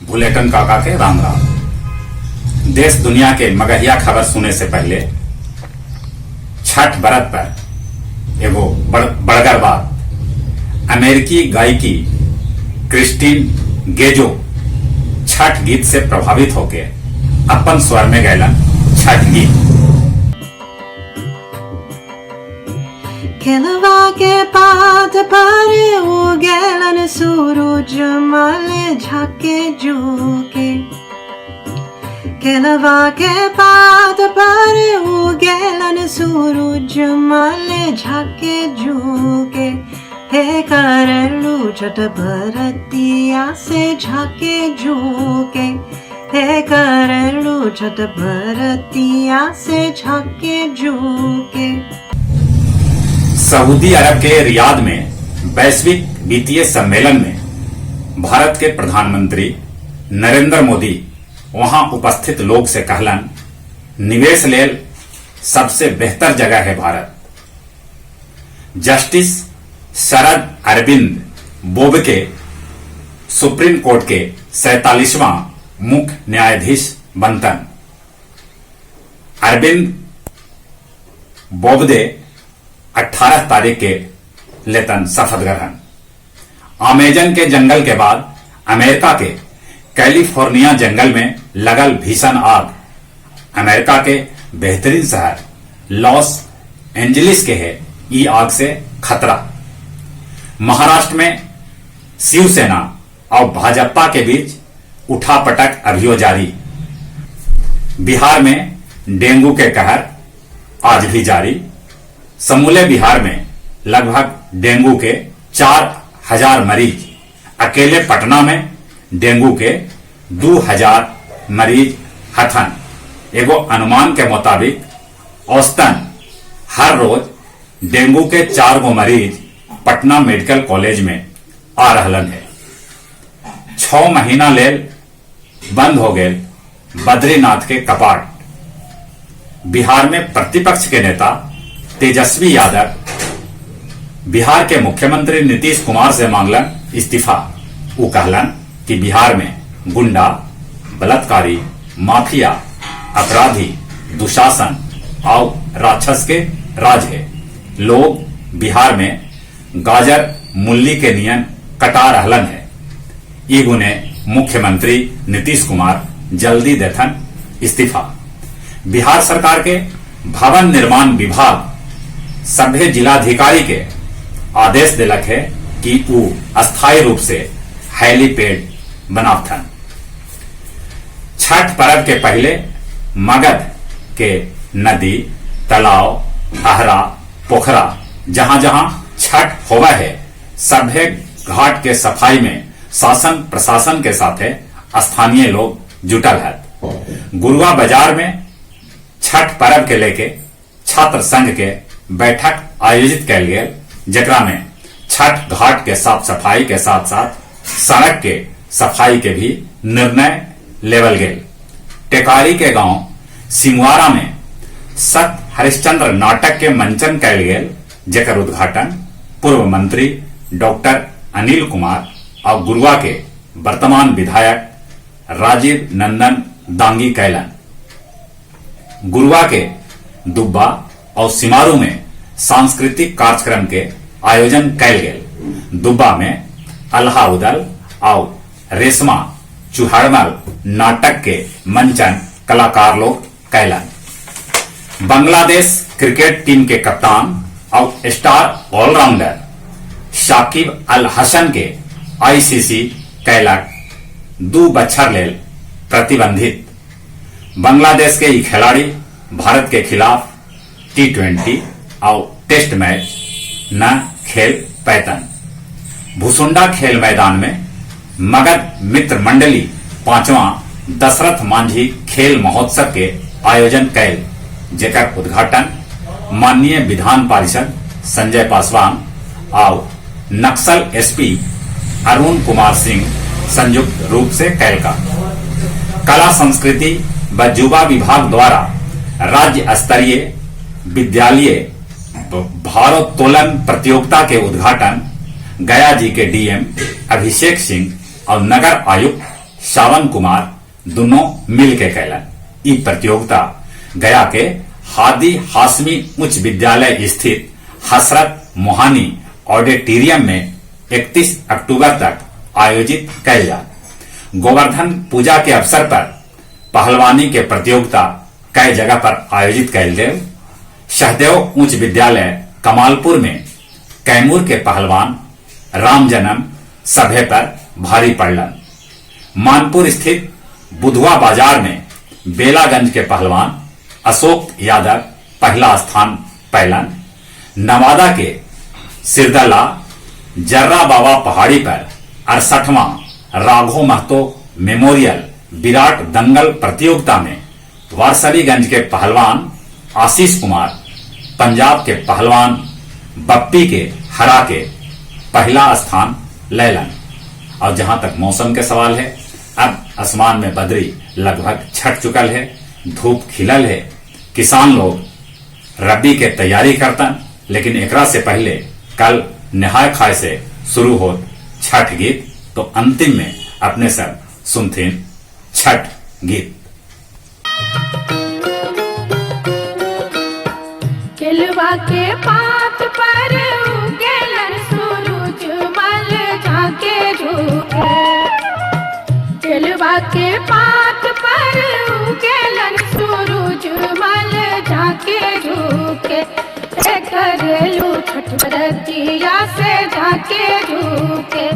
भुलेटन काका के राम राम। देश दुनिया के मगहिया खबर सुने से पहले छठ व्रत पर एगो बड़गर बात। अमेरिकी गायिकी क्रिस्टीन गेजो छठ गीत से प्रभावित होके अपन स्वर में गैलन छठ गीत। केलवा के पात पर उगेलन सूरज मल झाके झुके। केलवा के पात पर उगेलन सूरज मल झाके झुके। हे करलू छठ बरतिया से झाके झुके। हे करलू छठ बरतिया से झाके झुके। सऊदी अरब के रियाद में वैश्विक वित्तीय सम्मेलन में भारत के प्रधानमंत्री नरेंद्र मोदी वहां उपस्थित लोग से कहलन, निवेश लेल सबसे बेहतर जगह है Bharat. Justice Sharad Arvind बोबके supreme court के 47वां मुख्य न्यायाधीश बनतन। अरविंद बोबदे 18 तारीख के लेतन शपथ ग्रहण। अमेजन के जंगल के बाद अमेरिका के कैलिफोर्निया जंगल में लगल भीषण आग अमेरिका के बेहतरीन शहर लॉस एंजलिस के है। ई आग से खतरा। महाराष्ट्र में शिवसेना और भाजपा के बीच उठापटक अभियो जारी। बिहार में डेंगू के कहर आज भी जारी। समूले बिहार में लगभग डेंगू के 4000 मरीज। अकेले पटना में डेंगू के 2000 मरीज हथन। एगो अनुमान के मुताबिक औसतन हर रोज डेंगू के 4 गो मरीज पटना मेडिकल कॉलेज में आ रहलन है। 6 महीना लेल बंद हो गए बद्रीनाथ के कपाट। बिहार में प्रतिपक्ष के नेता तेजस्वी यादव बिहार के मुख्यमंत्री नीतीश कुमार से मांगलन इस्तीफा। वो कहलन कि बिहार में गुंडा, बलात्कारी, माफिया, अपराधी, दुशासन और राक्षस के राज है। लोग बिहार में गाजर मूली के नियन कटा रहलन है। ई गुने मुख्यमंत्री नीतीश कुमार जल्दी देथन इस्तीफा। बिहार सरकार के भवन निर्माण विभाग सभ्य जिलाधिकारी के आदेश दिलक है कि वो अस्थायी रूप से हेलीपैड बनावथन। छठ पर्व के पहले मगध के नदी, तालाब, अहरा, पोखरा जहां जहां छठ होवा है सभ्य घाट के सफाई में शासन प्रशासन के साथ स्थानीय लोग जुटल है। गुरुआ बाजार में छठ पर्व के लेके छात्र संघ के बैठक आयोजित कैल गया, जकरा में छठ घाट के साफ सफाई के साथ साथ सड़क के सफाई के भी निर्णय लेवल गए। टेकारी के गांव सिमुआरा में सत हरिश्चंद्र नाटक के मंचन कैल गया, जकर उद्घाटन पूर्व मंत्री डॉक्टर अनिल कुमार और गुरुआ के वर्तमान विधायक राजीव नंदन दांगी कैलन। गुरुआ के दुब्बा और सिमारू में सांस्कृतिक कार्यक्रम के आयोजन कैल गए। दुब्बा में अल्हा उदल और रेशमा चुहाड़मल नाटक के मंचन कलाकार लोग कैलन। बांग्लादेश क्रिकेट टीम के कप्तान और स्टार ऑलराउंडर शाकिब अल हसन के आईसीसी कैलक 2 बछर लेल प्रतिबंधित। बांग्लादेश के ये खिलाड़ी भारत के खिलाफ T20 और टेस्ट मैच न खेल पैतन। भुसुंडा खेल मैदान में मगध मित्र मंडली 5वां दशरथ मांझी खेल महोत्सव के आयोजन कैल, जेकर उद्घाटन माननीय विधान पार्षद संजय पासवान और नक्सल एसपी अरुण कुमार सिंह संयुक्त रूप से कैल का। कला संस्कृति व युवा विभाग द्वारा राज्य स्तरीय विद्यालय भारोत्तोलन प्रतियोगिता के उद्घाटन गया जी के डीएम अभिषेक सिंह और नगर आयुक्त श्रावण कुमार दोनों मिल के कैलन। ई प्रतियोगिता गया के हादी हाशमी उच्च विद्यालय स्थित हसरत मोहानी ऑडिटोरियम में 31 अक्टूबर तक आयोजित कैल जा। गोवर्धन पूजा के अवसर पर पहलवानी के प्रतियोगिता कई जगह पर आयोजित कैल गए। सहदेव उच्च विद्यालय कमालपुर में कैमूर के पहलवान राम जन्म सभे पर भारी पड़लन। मानपुर स्थित बुधवा बाजार में बेलागंज के पहलवान अशोक यादव पहला स्थान पैलन। नवादा के सिरदला जर्रा बाबा पहाड़ी पर 68वां राघो महतो मेमोरियल विराट दंगल प्रतियोगिता में वारसलीगंज के पहलवान आशीष कुमार पंजाब के पहलवान बप्पी के हरा के पहला स्थान लेलन। और जहां तक मौसम के सवाल है, अब आसमान में बदरी लगभग छट चुकल है, धूप खिलल है। किसान लोग रबी के तैयारी करतन, लेकिन एकरा से पहले कल नहाय खाए से शुरू हो छठ गीत। तो अंतिम में अपने सब सुनथिन छठ गीत। केलवा के पात पर उगेलन सूरज मल जाके झुके। केलवा के पात पर उगेलन सूरज मल जाके झुके। करलू छठ बरतिया से जाके झुके।